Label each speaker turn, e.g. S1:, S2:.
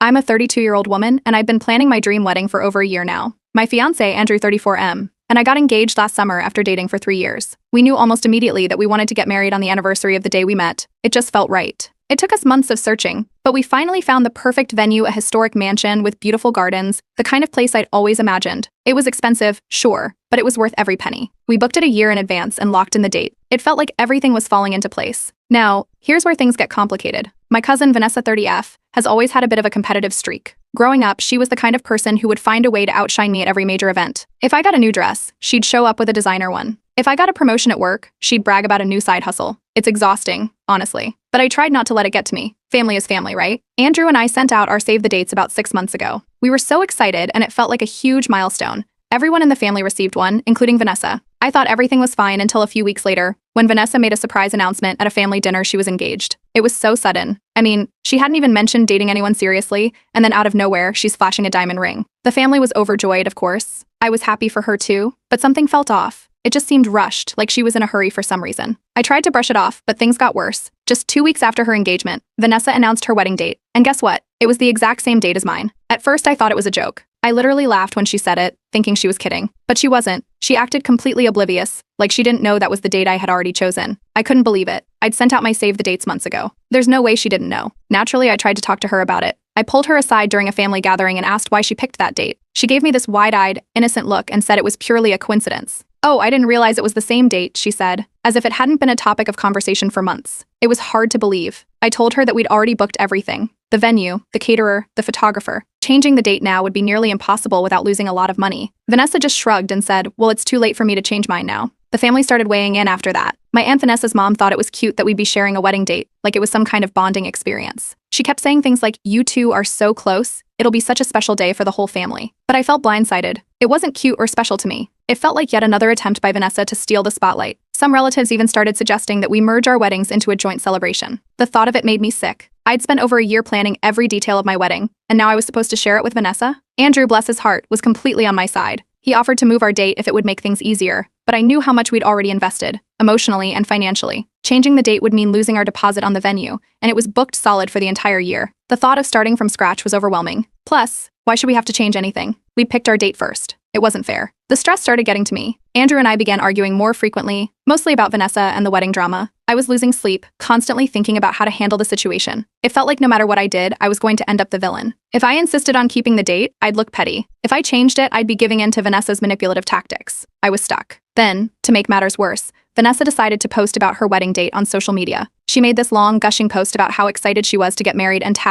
S1: I'm a 32-year-old woman, and I've been planning my dream wedding for over a year now. My fiancé, Andrew 34M, and I got engaged last summer after dating for 3 years. We knew almost immediately that we wanted to get married on the anniversary of the day we met. It just felt right. It took us months of searching, but we finally found the perfect venue, a historic mansion with beautiful gardens, the kind of place I'd always imagined. It was expensive, sure, but it was worth every penny. We booked it a year in advance and locked in the date. It felt like everything was falling into place. Now, here's where things get complicated. My cousin Vanessa 30F has always had a bit of a competitive streak. Growing up, she was the kind of person who would find a way to outshine me at every major event. If I got a new dress, she'd show up with a designer one. If I got a promotion at work, she'd brag about a new side hustle. It's exhausting, honestly. But I tried not to let it get to me. Family is family, right? Andrew and I sent out our save the dates about 6 months ago. We were so excited, and it felt like a huge milestone. Everyone in the family received one, including Vanessa. I thought everything was fine until a few weeks later, when Vanessa made a surprise announcement at a family dinner she was engaged. It was so sudden. I mean, she hadn't even mentioned dating anyone seriously, and then out of nowhere, she's flashing a diamond ring. The family was overjoyed, of course. I was happy for her too, but something felt off. It just seemed rushed, like she was in a hurry for some reason. I tried to brush it off, but things got worse. Just 2 weeks after her engagement, Vanessa announced her wedding date. And guess what? It was the exact same date as mine. At first, I thought it was a joke. I literally laughed when she said it, thinking she was kidding. But she wasn't. She acted completely oblivious, like she didn't know that was the date I had already chosen. I couldn't believe it. I'd sent out my save the dates months ago. There's no way she didn't know. Naturally, I tried to talk to her about it. I pulled her aside during a family gathering and asked why she picked that date. She gave me this wide-eyed, innocent look and said it was purely a coincidence. "Oh, I didn't realize it was the same date," she said, as if it hadn't been a topic of conversation for months. It was hard to believe. I told her that we'd already booked everything. The venue, the caterer, the photographer. Changing the date now would be nearly impossible without losing a lot of money. Vanessa just shrugged and said, "Well, it's too late for me to change mine now." The family started weighing in after that. My Aunt Vanessa's mom thought it was cute that we'd be sharing a wedding date, like it was some kind of bonding experience. She kept saying things like, "You two are so close. It'll be such a special day for the whole family." But I felt blindsided. It wasn't cute or special to me. It felt like yet another attempt by Vanessa to steal the spotlight. Some relatives even started suggesting that we merge our weddings into a joint celebration. The thought of it made me sick. I'd spent over a year planning every detail of my wedding, and now I was supposed to share it with Vanessa? Andrew, bless his heart, was completely on my side. He offered to move our date if it would make things easier, but I knew how much we'd already invested, emotionally and financially. Changing the date would mean losing our deposit on the venue, and it was booked solid for the entire year. The thought of starting from scratch was overwhelming. Plus, why should we have to change anything? We picked our date first. It wasn't fair. The stress started getting to me. Andrew and I began arguing more frequently, mostly about Vanessa and the wedding drama. I was losing sleep, constantly thinking about how to handle the situation. It felt like no matter what I did, I was going to end up the villain. If I insisted on keeping the date, I'd look petty. If I changed it, I'd be giving in to Vanessa's manipulative tactics. I was stuck. Then, to make matters worse, Vanessa decided to post about her wedding date on social media. She made this long, gushing post about how excited she was to get married and tagged